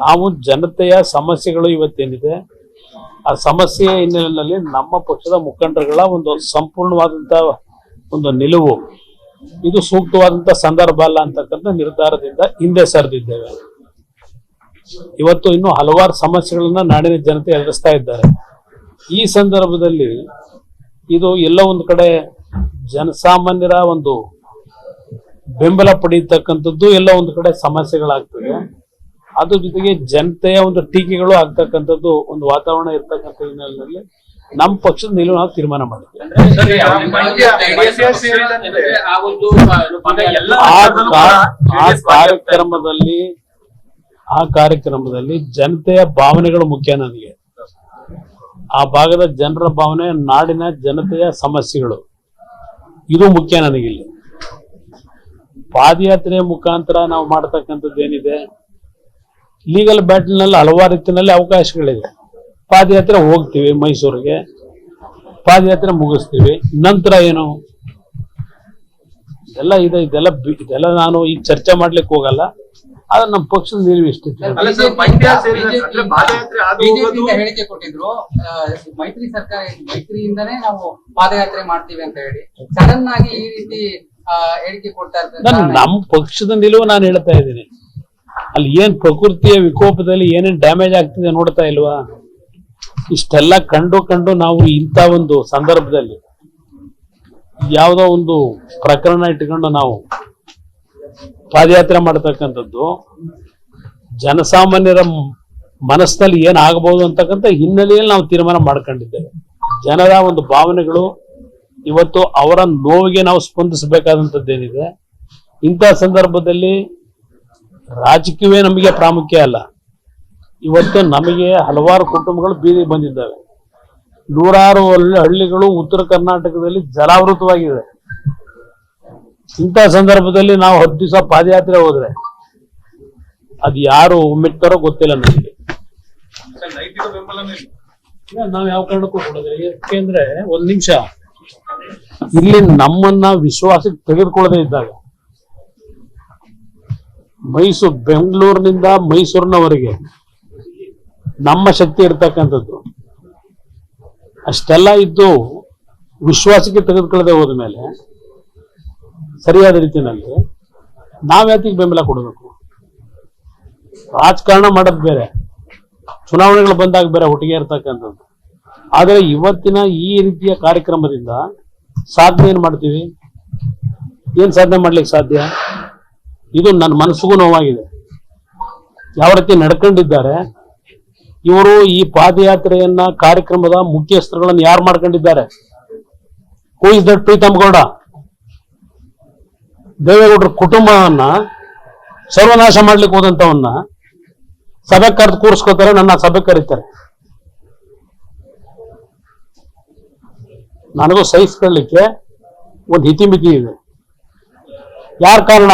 ನಾವು ಜನತೆಯ ಸಮಸ್ಯೆಗಳು ಇವತ್ತೇನಿದೆ ಆ ಸಮಸ್ಯೆಯ ಹಿನ್ನೆಲೆಯಲ್ಲಿ ನಮ್ಮ ಪಕ್ಷದ ಮುಖಂಡರುಗಳ ಒಂದು ಸಂಪೂರ್ಣವಾದಂತಹ ಒಂದು ನಿಲುವು ಇದು ಸೂಕ್ತವಾದಂತಹ ಸಂದರ್ಭ ಅಲ್ಲ ಅಂತಕ್ಕಂಥ ನಿರ್ಧಾರದಿಂದ ಹಿಂದೆ ಸರಿದಿದ್ದೇವೆ. ಇವತ್ತು ಇನ್ನೂ ಹಲವಾರು ಸಮಸ್ಯೆಗಳನ್ನ ನಾಡಿನ ಜನತೆ ಎದುರಿಸ್ತಾ ಇದ್ದಾರೆ. ಈ ಸಂದರ್ಭದಲ್ಲಿ ಇದು ಎಲ್ಲ ಒಂದು ಕಡೆ ಜನಸಾಮಾನ್ಯರ ಒಂದು ಬೆಂಬಲ ಪಡೆಯತಕ್ಕಂಥದ್ದು ಎಲ್ಲ ಒಂದು ಕಡೆ ಸಮಸ್ಯೆಗಳಾಗ್ತದೆ. ಅದ್ರ ಜೊತೆಗೆ ಜನತೆಯ ಒಂದು ಟೀಕೆಗಳು ಆಗ್ತಕ್ಕಂಥದ್ದು ಒಂದು ವಾತಾವರಣ ಇರ್ತಕ್ಕಂಥ ಹಿನ್ನೆಲೆಯಲ್ಲಿ ನಮ್ಮ ಪಕ್ಷದ ನಿಲುವು ನಾವು ತೀರ್ಮಾನ ಮಾಡಿದ್ವಿ. ಆ ಕಾರ್ಯಕ್ರಮದಲ್ಲಿ ಜನತೆಯ ಭಾವನೆಗಳು ಮುಖ್ಯ. ನನಗೆ ಆ ಭಾಗದ ಜನರ ಭಾವನೆ, ನಾಡಿನ ಜನತೆಯ ಸಮಸ್ಯೆಗಳು ಇದು ಮುಖ್ಯ ನನಗಿಲ್ಲಿ. ಪಾದಯಾತ್ರೆ ಮುಖಾಂತರ ನಾವು ಮಾಡತಕ್ಕಂಥದ್ದು ಏನಿದೆ, ಲೀಗಲ್ ಬ್ಯಾಟಲ್ ನಲ್ಲಿ ಹಲವಾರು ರೀತಿಯಲ್ಲಿ ಅವಕಾಶಗಳಿದೆ. ಪಾದಯಾತ್ರೆ ಹೋಗ್ತೀವಿ, ಮೈಸೂರಿಗೆ ಪಾದಯಾತ್ರೆ ಮುಗಿಸ್ತೀವಿ, ನಂತರ ಏನು ಇದೆಲ್ಲ ಇದೆ. ಇದೆಲ್ಲ ನಾನು ಈಗ ಚರ್ಚೆ ಮಾಡ್ಲಿಕ್ಕೆ ಹೋಗಲ್ಲ. ಆದ್ರೆ ನಮ್ಮ ಪಕ್ಷದ ನಿಲುವು ಇಷ್ಟಿತ್ತು. ಹೇಳಿಕೆ ಕೊಟ್ಟಿದ್ರು, ಮೈತ್ರಿ ಸರ್ಕಾರ ಮೈತ್ರಿಯಿಂದನೇ ನಾವು ಪಾದಯಾತ್ರೆ ಮಾಡ್ತೀವಿ ಅಂತ ಹೇಳಿ ಸಡನ್ ಆಗಿ ಈ ರೀತಿ ಹೇಳಿಕೆ ಕೊಡ್ತಾ ಇರ್ತಾರೆ. ನಮ್ಮ ಪಕ್ಷದ ನಿಲುವು ನಾನು ಹೇಳ್ತಾ ಇದ್ದೀನಿ. ಅಲ್ಲಿ ಏನ್ ಪ್ರಕೃತಿಯ ವಿಕೋಪದಲ್ಲಿ ಏನೇನ್ ಡ್ಯಾಮೇಜ್ ಆಗ್ತಿದೆ ನೋಡ್ತಾ ಇಲ್ವಾ? ಇಷ್ಟೆಲ್ಲ ಕಂಡು ನಾವು ಇಂಥ ಒಂದು ಸಂದರ್ಭದಲ್ಲಿ ಯಾವುದೋ ಒಂದು ಪ್ರಕರಣ ಇಟ್ಕೊಂಡು ನಾವು ಪಾದಯಾತ್ರೆ ಮಾಡತಕ್ಕಂಥದ್ದು ಜನಸಾಮಾನ್ಯರ ಮನಸ್ಸಿನಲ್ಲಿ ಏನ್ ಆಗಬಹುದು ಅಂತಕ್ಕಂಥ ಹಿನ್ನೆಲೆಯಲ್ಲಿ ನಾವು ತೀರ್ಮಾನ ಮಾಡ್ಕೊಂಡಿದ್ದೇವೆ. ಜನರ ಒಂದು ಭಾವನೆಗಳು ಇವತ್ತು ಅವರ ನೋವಿಗೆ ನಾವು ಸ್ಪಂದಿಸಬೇಕಾದಂಥದ್ದೇನಿದೆ. ಇಂಥ ಸಂದರ್ಭದಲ್ಲಿ ರಾಜಕೀಯವೇ ನಮಗೆ ಪ್ರಾಮುಖ್ಯ ಅಲ್ಲ. ಇವತ್ತು ನಮಗೆ ಹಲವಾರು ಕುಟುಂಬಗಳು ಬೀದಿಗೆ ಬಂದಿದ್ದಾವೆ. ನೂರಾರು ಹಳ್ಳಿಗಳು ಉತ್ತರ ಕರ್ನಾಟಕದಲ್ಲಿ ಜಲಾವೃತವಾಗಿದೆ. ಇಂಥ ಸಂದರ್ಭದಲ್ಲಿ ನಾವು 10 ದಿವಸ ಪಾದಯಾತ್ರೆ ಹೋದ್ರೆ ಅದು ಯಾರು ಮೆಟ್ಟಾರೋ ಗೊತ್ತಿಲ್ಲ ನನಗೆ. ನಾವು ಯಾವ ಕಾರಣಕ್ಕೂ ಕೊಡೋದಿಲ್ಲ. ಯಾಕೆಂದ್ರೆ ಒಂದ್ ನಿಮಿಷ ಇಲ್ಲಿ ನಮ್ಮನ್ನ ವಿಶ್ವಾಸಕ್ಕೆ ತೆಗೆದುಕೊಳ್ಳದೆ ಇದ್ದಾಗ ಬೆಂಗಳೂರಿನಿಂದ ಮೈಸೂರಿನವರೆಗೆ ನಮ್ಮ ಶಕ್ತಿ ಇರ್ತಕ್ಕಂಥದ್ದು ಅಷ್ಟೆಲ್ಲ ಇದ್ದು ವಿಶ್ವಾಸಕ್ಕೆ ತೆಗೆದುಕೊಳ್ಳದೆ ಹೋದ ಮೇಲೆ ಸರಿಯಾದ ರೀತಿಯಲ್ಲಿ ನಾವ್ಯಾತಿಗೆ ಬೆಂಬಲ ಕೊಡಬೇಕು? ರಾಜಕಾರಣ ಮಾಡೋದು ಬೇರೆ, ಚುನಾವಣೆಗಳು ಬಂದಾಗ ಬೇರೆ ಒಟ್ಟಿಗೆ ಇರ್ತಕ್ಕಂಥದ್ದು. ಆದರೆ ಇವತ್ತಿನ ಈ ರೀತಿಯ ಕಾರ್ಯಕ್ರಮದಿಂದ ಸಾಧನೆ ಏನ್ ಮಾಡ್ತೀವಿ? ಏನ್ ಸಾಧನೆ ಮಾಡ್ಲಿಕ್ಕೆ ಸಾಧ್ಯ? ಇದು ನನ್ನ ಮನಸ್ಸಿಗೂ ನೋವಾಗಿದೆ. ಯಾವ ರೀತಿ ನಡ್ಕೊಂಡಿದ್ದಾರೆ ಇವರು. ಈ ಪಾದಯಾತ್ರೆಯನ್ನ ಕಾರ್ಯಕ್ರಮದ ಮುಖ್ಯಸ್ಥರುಗಳನ್ನು ಯಾರು ಮಾಡ್ಕೊಂಡಿದ್ದಾರೆ? Who is that? Preetam Gowda, ದೇವೇಗೌಡರ ಕುಟುಂಬವನ್ನ ಸರ್ವನಾಶ ಮಾಡ್ಲಿಕ್ಕೆ ಹೋದಂತವನ್ನ ಸಭೆ ಕರೆದು ಕೂರಿಸ್ಕೋತಾರೆ, ನನ್ನ ಸಭೆ ಕರೀತಾರೆ. ನನಗೂ ಸಹಿಸ್ಕೊಳ್ಳಿಕ್ಕೆ ಒಂದು ಹಿತಿಮಿತಿ ಇದೆ. ಯಾರ ಕಾರಣ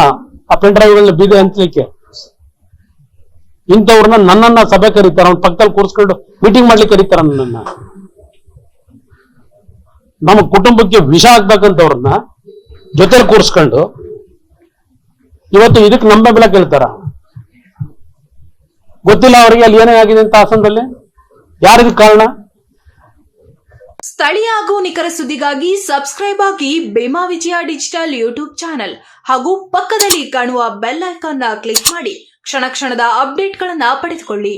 ಆ ಪೆನ್ ಡ್ರೈವ್ಗಳನ್ನ ಬೀದಿ ಹಂಚಲಿಕ್ಕೆ? ಇಂಥವ್ರನ್ನ ನನ್ನನ್ನ ಸಭೆ ಕರೀತಾರ, ಅವ್ನ ಪಕ್ಕದಲ್ಲಿ ಕೂರಿಸ್ಕೊಂಡು ಮೀಟಿಂಗ್ ಮಾಡ್ಲಿಕ್ಕೆ ಕರೀತಾರ ನನ್ನನ್ನ. ನಮ್ಮ ಕುಟುಂಬಕ್ಕೆ ವಿಷ ಆಗ್ಬೇಕಂತವ್ರನ್ನ ಜೊತೆಲಿ ಕೂರಿಸ್ಕೊಂಡು ಇವತ್ತು ಇದಕ್ಕೆ ನಮ್ಮ ಬೆಲೆ ಕೇಳ್ತಾರ. ಗೊತ್ತಿಲ್ಲ ಅವರಿಗೆ ಅಲ್ಲಿ ಏನೇ ಆಗಿದೆ ಅಂತ ಹಾಸನದಲ್ಲಿ. ಯಾರಿದಕ್ಕೆ ಕಾರಣ? ಸ್ಥಳೀಯ ಹಾಗೂ ನಿಖರ ಸುದ್ದಿಗಾಗಿ ಸಬ್ಸ್ಕ್ರೈಬ್ ಆಗಿ ಬೇಮಾ ವಿಜಯ ಡಿಜಿಟಲ್ ಯೂಟ್ಯೂಬ್ ಚಾನೆಲ್ ಹಾಗೂ ಪಕ್ಕದಲ್ಲಿ ಕಾಣುವ ಬೆಲ್ ಐಕಾನ್ ಕ್ಲಿಕ್ ಮಾಡಿ ಕ್ಷಣ ಕ್ಷಣದ ಅಪ್ಡೇಟ್ಗಳನ್ನು ಪಡೆದುಕೊಳ್ಳಿ.